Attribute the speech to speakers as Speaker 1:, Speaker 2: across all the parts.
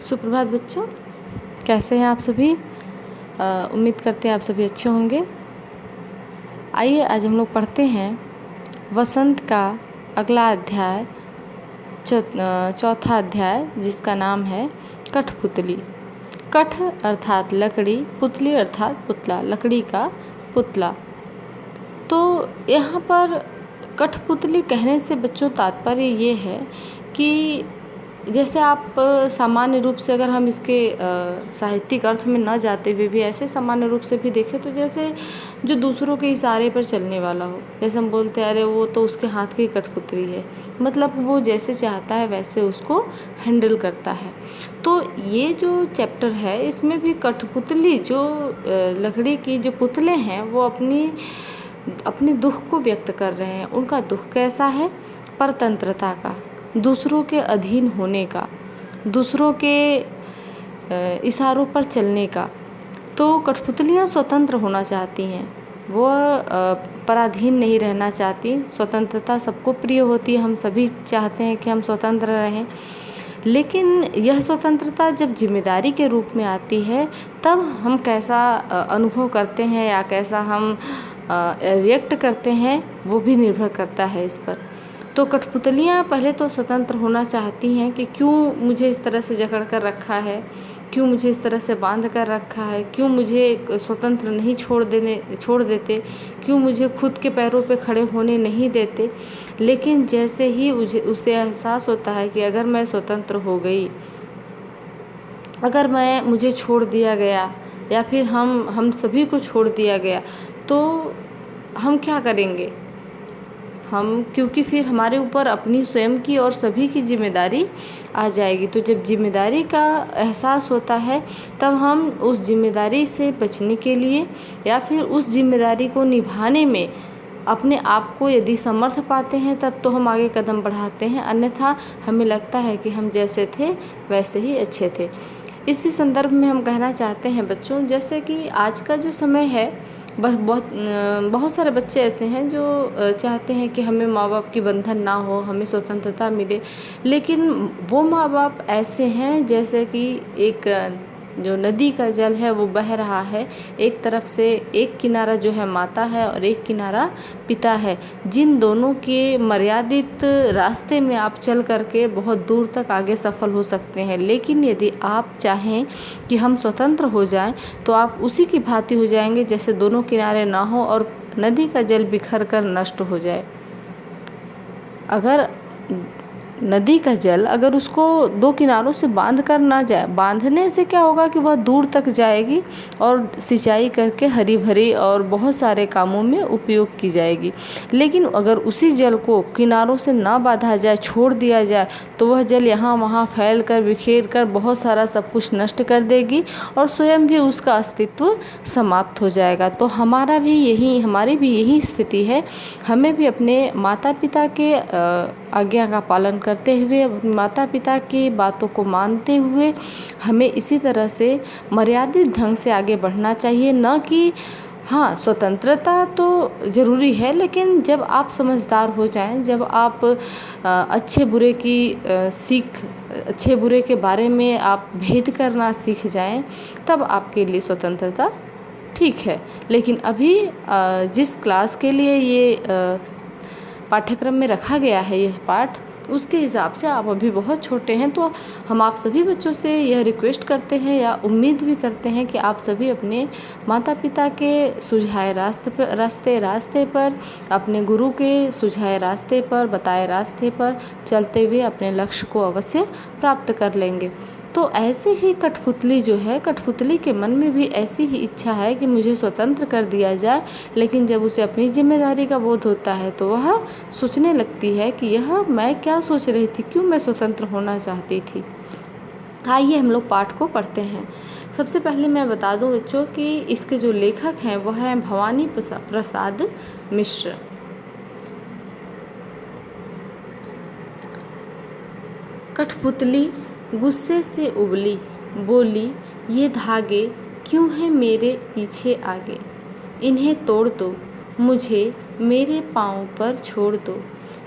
Speaker 1: सुप्रभात बच्चों, कैसे हैं आप सभी। उम्मीद करते हैं आप सभी अच्छे होंगे। आइए आज हम लोग पढ़ते हैं वसंत का अगला अध्याय, चौथा अध्याय, जिसका नाम है कठपुतली। कठ अर्थात लकड़ी, पुतली अर्थात पुतला, लकड़ी का पुतला। तो यहाँ पर कठपुतली कहने से बच्चों तात्पर्य ये है कि जैसे आप सामान्य रूप से, अगर हम इसके साहित्यिक अर्थ में न जाते हुए भी ऐसे सामान्य रूप से भी देखें तो जैसे जो दूसरों के इशारे पर चलने वाला हो, जैसे हम बोलते हैं अरे वो तो उसके हाथ की कठपुतली है, मतलब वो जैसे चाहता है वैसे उसको हैंडल करता है। तो ये जो चैप्टर है इसमें भी कठपुतली, जो लकड़ी की जो पुतले हैं वो अपने दुख को व्यक्त कर रहे हैं। उनका दुख कैसा है? परतंत्रता का, दूसरों के अधीन होने का, दूसरों के इशारों पर चलने का। तो कठपुतलियाँ स्वतंत्र होना चाहती हैं, वो पराधीन नहीं रहना चाहती। स्वतंत्रता सबको प्रिय होती है, हम सभी चाहते हैं कि हम स्वतंत्र रहें। लेकिन यह स्वतंत्रता जब जिम्मेदारी के रूप में आती है तब हम कैसा अनुभव करते हैं या कैसा हम रिएक्ट करते हैं, वो भी निर्भर करता है इस पर। तो कठपुतलियाँ पहले तो स्वतंत्र होना चाहती हैं कि क्यों मुझे इस तरह से जकड़ कर रखा है, क्यों मुझे इस तरह से बांध कर रखा है, क्यों मुझे स्वतंत्र नहीं छोड़ देते, क्यों मुझे खुद के पैरों पे खड़े होने नहीं देते। लेकिन जैसे ही उसे एहसास होता है कि अगर मैं स्वतंत्र हो गई, अगर मुझे छोड़ दिया गया या फिर हम सभी को छोड़ दिया गया, तो हम क्या करेंगे? क्योंकि फिर हमारे ऊपर अपनी स्वयं की और सभी की जिम्मेदारी आ जाएगी। तो जब जिम्मेदारी का एहसास होता है तब हम उस जिम्मेदारी से बचने के लिए या फिर उस जिम्मेदारी को निभाने में अपने आप को यदि समर्थ पाते हैं तब तो हम आगे कदम बढ़ाते हैं, अन्यथा हमें लगता है कि हम जैसे थे वैसे ही अच्छे थे। इसी संदर्भ में हम कहना चाहते हैं बच्चों, जैसे कि आज का जो समय है, बहुत सारे बच्चे ऐसे हैं जो चाहते हैं कि हमें माँ बाप की बंधन ना हो, हमें स्वतंत्रता मिले। लेकिन वो माँ बाप ऐसे हैं जैसे कि एक जो नदी का जल है वो बह रहा है, एक तरफ से एक किनारा जो है माता है और एक किनारा पिता है। जिन दोनों के मर्यादित रास्ते में आप चल करके बहुत दूर तक आगे सफल हो सकते हैं। लेकिन यदि आप चाहें कि हम स्वतंत्र हो जाएं तो आप उसी की भांति हो जाएंगे जैसे दोनों किनारे ना हो और नदी का जल बिखर कर नष्ट हो जाए। अगर नदी का जल अगर उसको दो किनारों से बांध कर ना जाए, बांधने से क्या होगा कि वह दूर तक जाएगी और सिंचाई करके हरी भरी और बहुत सारे कामों में उपयोग की जाएगी। लेकिन अगर उसी जल को किनारों से ना बांधा जाए, छोड़ दिया जाए, तो वह जल यहाँ वहाँ फैल कर बिखेर कर बहुत सारा सब कुछ नष्ट कर देगी और स्वयं भी उसका अस्तित्व समाप्त हो जाएगा। तो हमारी भी यही स्थिति है। हमें भी अपने माता पिता के आज्ञा का पालन करते हुए, माता पिता की बातों को मानते हुए हमें इसी तरह से मर्यादित ढंग से आगे बढ़ना चाहिए। न कि हाँ, स्वतंत्रता तो ज़रूरी है, लेकिन जब आप समझदार हो जाएं, जब आप अच्छे बुरे के बारे में आप भेद करना सीख जाएं, तब आपके लिए स्वतंत्रता ठीक है। लेकिन अभी जिस क्लास के लिए ये पाठ्यक्रम में रखा गया है ये पाठ, उसके हिसाब से आप अभी बहुत छोटे हैं। तो हम आप सभी बच्चों से यह रिक्वेस्ट करते हैं या उम्मीद भी करते हैं कि आप सभी अपने माता पिता के सुझाए रास्ते पर, अपने गुरु के सुझाए रास्ते पर, बताए रास्ते पर चलते हुए अपने लक्ष्य को अवश्य प्राप्त कर लेंगे। तो ऐसे ही कठपुतली जो है, कठपुतली के मन में भी ऐसी ही इच्छा है कि मुझे स्वतंत्र कर दिया जाए। लेकिन जब उसे अपनी जिम्मेदारी का बोध होता है तो वह सोचने लगती है कि यह मैं क्या सोच रही थी, क्यों मैं स्वतंत्र होना चाहती थी। आइए हम लोग पाठ को पढ़ते हैं। सबसे पहले मैं बता दूं बच्चों कि इसके जो लेखक हैं वह हैं भवानी प्रसाद मिश्र। कठपुतली गुस्से से उबली, बोली, ये धागे क्यों हैं मेरे पीछे आगे, इन्हें तोड़ दो, मुझे मेरे पाँव पर छोड़ दो।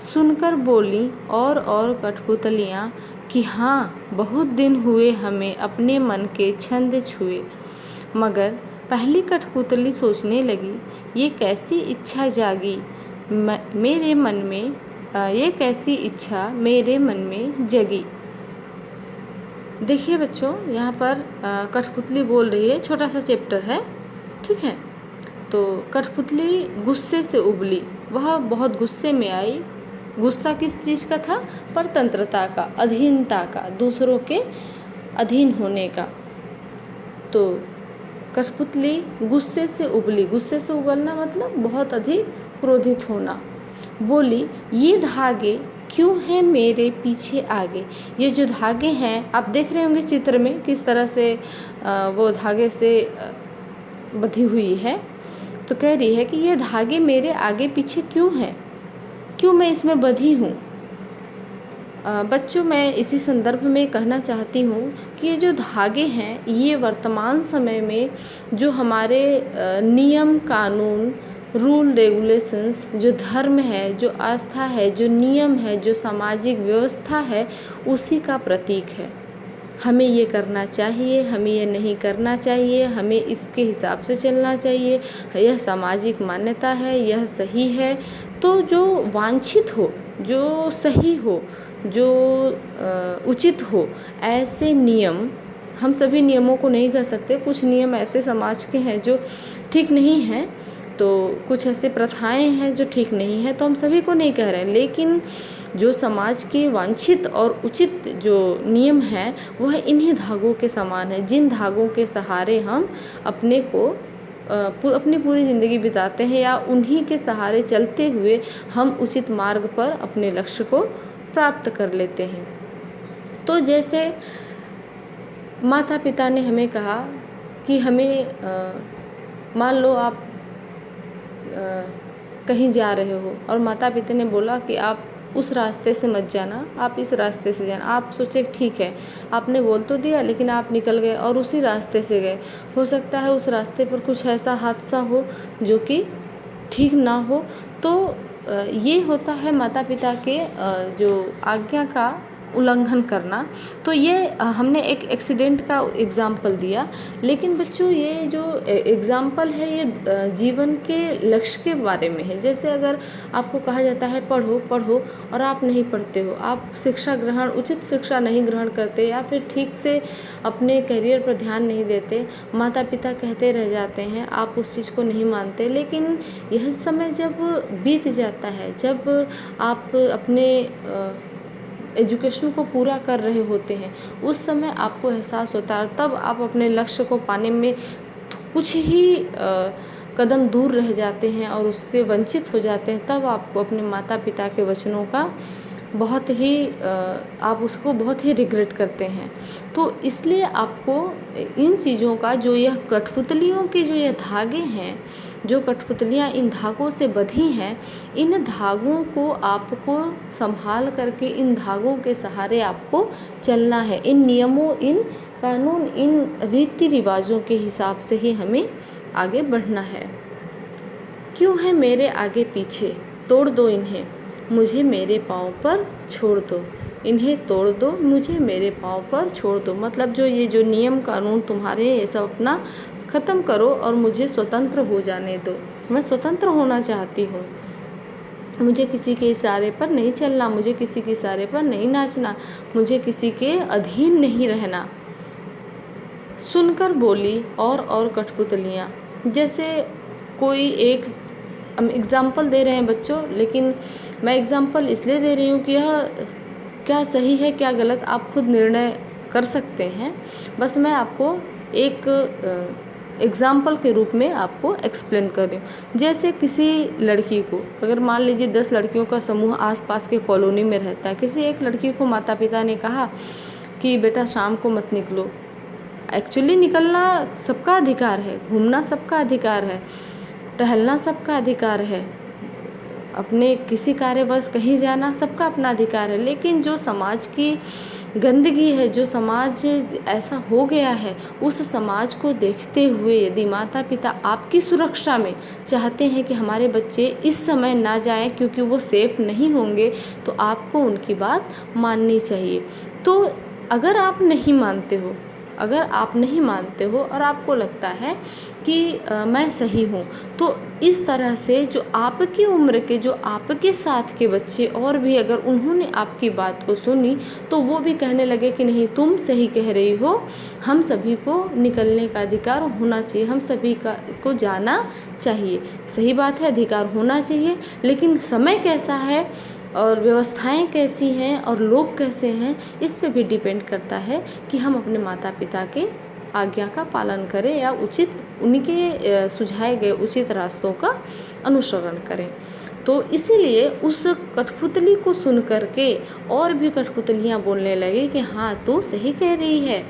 Speaker 1: सुनकर बोली और कठपुतलियाँ कि हाँ, बहुत दिन हुए हमें अपने मन के छंद छुए। मगर पहली कठपुतली सोचने लगी, ये कैसी इच्छा जागी मेरे मन में, ये कैसी इच्छा मेरे मन में जगी। देखिए बच्चों, यहाँ पर कठपुतली बोल रही है, छोटा सा चैप्टर है, ठीक है। तो कठपुतली गुस्से से उबली, वह बहुत गुस्से में आई। गुस्सा किस चीज़ का था? परतंत्रता का, अधीनता का, दूसरों के अधीन होने का। तो कठपुतली गुस्से से उबली, गुस्से से उबलना मतलब बहुत अधिक क्रोधित होना। बोली, ये धागे क्यों हैं मेरे पीछे आगे। ये जो धागे हैं, आप देख रहे होंगे चित्र में किस तरह से वो धागे से बंधी हुई है। तो कह रही है कि ये धागे मेरे आगे पीछे क्यों हैं, क्यों मैं इसमें बंधी हूँ। बच्चों, मैं इसी संदर्भ में कहना चाहती हूँ कि ये जो धागे हैं, ये वर्तमान समय में जो हमारे नियम कानून, रूल रेगुलेशंस, जो धर्म है, जो आस्था है, जो नियम है, जो सामाजिक व्यवस्था है, उसी का प्रतीक है। हमें ये करना चाहिए, हमें ये नहीं करना चाहिए, हमें इसके हिसाब से चलना चाहिए, यह सामाजिक मान्यता है, यह सही है। तो जो वांछित हो, जो सही हो, जो उचित हो, ऐसे नियम, हम सभी नियमों को नहीं कह सकते, कुछ नियम ऐसे समाज के हैं जो ठीक नहीं हैं, तो कुछ ऐसे प्रथाएं हैं जो ठीक नहीं है, तो हम सभी को नहीं कह रहे हैं। लेकिन जो समाज के वांछित और उचित जो नियम हैं, वह इन्हीं धागों के समान है, जिन धागों के सहारे हम अपने को अपनी पूरी ज़िंदगी बिताते हैं, या उन्हीं के सहारे चलते हुए हम उचित मार्ग पर अपने लक्ष्य को प्राप्त कर लेते हैं। तो जैसे माता पिता ने हमें कहा कि हमें मान लो आप कहीं जा रहे हो और माता पिता ने बोला कि आप उस रास्ते से मत जाना, आप इस रास्ते से जाना। आप सोचे ठीक है, आपने बोल तो दिया, लेकिन आप निकल गए और उसी रास्ते से गए। हो सकता है उस रास्ते पर कुछ ऐसा हादसा हो जो कि ठीक ना हो। तो ये होता है माता पिता के जो आज्ञा का उल्लंघन करना। तो ये हमने एक एक्सीडेंट का एग्ज़ाम्पल दिया, लेकिन बच्चों ये जो एग्ज़ाम्पल है, ये जीवन के लक्ष्य के बारे में है। जैसे अगर आपको कहा जाता है पढ़ो पढ़ो और आप नहीं पढ़ते हो, आप शिक्षा ग्रहण, उचित शिक्षा नहीं ग्रहण करते, या फिर ठीक से अपने करियर पर ध्यान नहीं देते, माता पिता कहते रह जाते हैं, आप उस चीज़ को नहीं मानते। लेकिन यह समय जब बीत जाता है, जब आप अपने एजुकेशन को पूरा कर रहे होते हैं, उस समय आपको एहसास होता है, और तब आप अपने लक्ष्य को पाने में कुछ ही कदम दूर रह जाते हैं और उससे वंचित हो जाते हैं। तब आपको अपने माता पिता के वचनों का बहुत ही आप उसको बहुत ही रिग्रेट करते हैं। तो इसलिए आपको इन चीज़ों का, जो यह कठपुतलियों के जो ये धागे हैं, जो कठपुतलियाँ इन धागों से बंधी हैं, इन धागों को आपको संभाल करके, इन धागों के सहारे आपको चलना है। इन नियमों, इन कानून, इन रीति रिवाजों के हिसाब से ही हमें आगे बढ़ना है। क्यों है मेरे आगे पीछे, तोड़ दो इन्हें, मुझे मेरे पाँव पर छोड़ दो। इन्हें तोड़ दो, मुझे मेरे पाँव पर छोड़ दो। मतलब जो ये जो नियम कानून तुम्हारे, ये सब अपना ख़त्म करो और मुझे स्वतंत्र हो जाने दो। मैं स्वतंत्र होना चाहती हूँ, मुझे किसी के इशारे पर नहीं चलना, मुझे किसी के इशारे पर नहीं नाचना, मुझे किसी के अधीन नहीं रहना। सुनकर बोली और कठपुतलियाँ। जैसे कोई एक, हम एग्ज़ाम्पल दे रहे हैं बच्चों, लेकिन मैं एग्ज़ाम्पल इसलिए दे रही हूँ कि यह क्या सही है क्या गलत आप खुद निर्णय कर सकते हैं। बस मैं आपको एक एग्ज़ाम्पल के रूप में आपको एक्सप्लेन कर रही हूँ। जैसे किसी लड़की को, अगर मान लीजिए 10 लड़कियों का समूह आसपास के कॉलोनी में रहता है, किसी एक लड़की को माता पिता ने कहा कि बेटा शाम को मत निकलो। एक्चुअली निकलना सबका अधिकार है, घूमना सबका अधिकार है, टहलना सबका अधिकार है, अपने किसी कार्यवश कहीं जाना सबका अपना अधिकार है। लेकिन जो समाज की गंदगी है, जो समाज ऐसा हो गया है, उस समाज को देखते हुए यदि माता पिता आपकी सुरक्षा में चाहते हैं कि हमारे बच्चे इस समय ना जाएं क्योंकि वो सेफ़ नहीं होंगे, तो आपको उनकी बात माननी चाहिए। तो अगर आप नहीं मानते हो, अगर आप नहीं मानते हो और आपको लगता है कि मैं सही हूँ, तो इस तरह से जो आपकी उम्र के, जो आपके साथ के बच्चे और भी अगर उन्होंने आपकी बात को सुनी, तो वो भी कहने लगे कि नहीं तुम सही कह रही हो, हम सभी को निकलने का अधिकार होना चाहिए, हम सभी को जाना चाहिए। सही बात है, अधिकार होना चाहिए, लेकिन समय कैसा है और व्यवस्थाएं कैसी हैं और लोग कैसे हैं, इस पे भी डिपेंड करता है कि हम अपने माता पिता के आज्ञा का पालन करें या उचित उनके सुझाए गए उचित रास्तों का अनुसरण करें। तो इसीलिए उस कठपुतली को सुन करके और भी कठपुतलियाँ बोलने लगी कि हाँ तू सही कह रही है,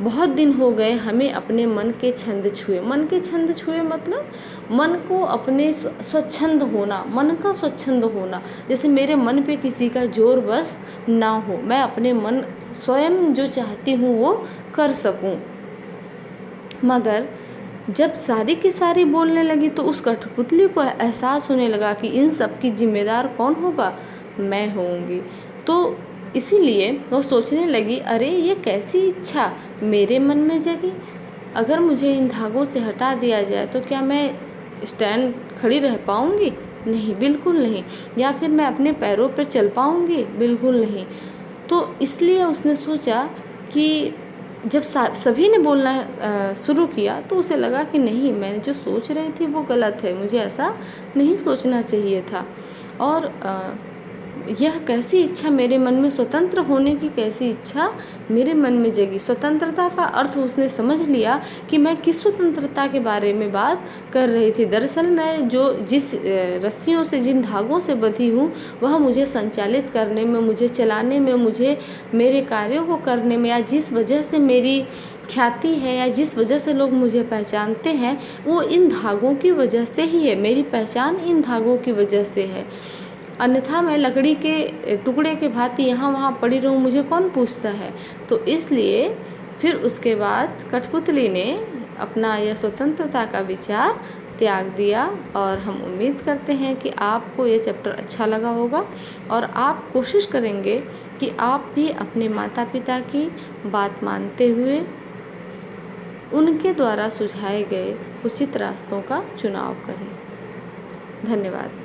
Speaker 1: बहुत दिन हो गए हमें अपने मन के छंद छुए। मन के छंद छुए मतलब मन को अपने स्वच्छंद होना, मन का स्वच्छंद होना, जैसे मेरे मन पे किसी का जोर बस ना हो, मैं अपने मन स्वयं जो चाहती हूँ वो कर सकूँ। मगर जब सारी की सारी बोलने लगी तो उस कठपुतली को एहसास होने लगा कि इन सब की जिम्मेदार कौन होगा, मैं होंगी। तो इसीलिए वो सोचने लगी, अरे ये कैसी इच्छा मेरे मन में जगी, अगर मुझे इन धागों से हटा दिया जाए तो क्या मैं स्टैंड खड़ी रह पाऊँगी? नहीं, बिल्कुल नहीं। या फिर मैं अपने पैरों पर चल पाऊँगी? बिल्कुल नहीं। तो इसलिए उसने सोचा कि जब सभी ने बोलना शुरू किया तो उसे लगा कि नहीं, मैंने जो सोच रही थी वो गलत है, मुझे ऐसा नहीं सोचना चाहिए था। और यह कैसी इच्छा मेरे मन में, स्वतंत्र होने की कैसी इच्छा मेरे मन में जगी। स्वतंत्रता का अर्थ उसने समझ लिया कि मैं किस स्वतंत्रता के बारे में बात कर रही थी। दरअसल मैं जिस रस्सियों से, जिन धागों से बंधी हूँ, वह मुझे संचालित करने में, मुझे चलाने में, मुझे मेरे कार्यों को करने में, या जिस वजह से मेरी ख्याति है या जिस वजह से लोग मुझे पहचानते हैं, वो इन धागों की वजह से ही है। मेरी पहचान इन धागों की वजह से है, अन्यथा मैं लकड़ी के टुकड़े के भांति यहाँ वहाँ पड़ी रहूँ, मुझे कौन पूछता है। तो इसलिए फिर उसके बाद कठपुतली ने अपना यह स्वतंत्रता का विचार त्याग दिया। और हम उम्मीद करते हैं कि आपको ये चैप्टर अच्छा लगा होगा और आप कोशिश करेंगे कि आप भी अपने माता पिता की बात मानते हुए उनके द्वारा सुझाए गए उचित रास्तों का चुनाव करें। धन्यवाद।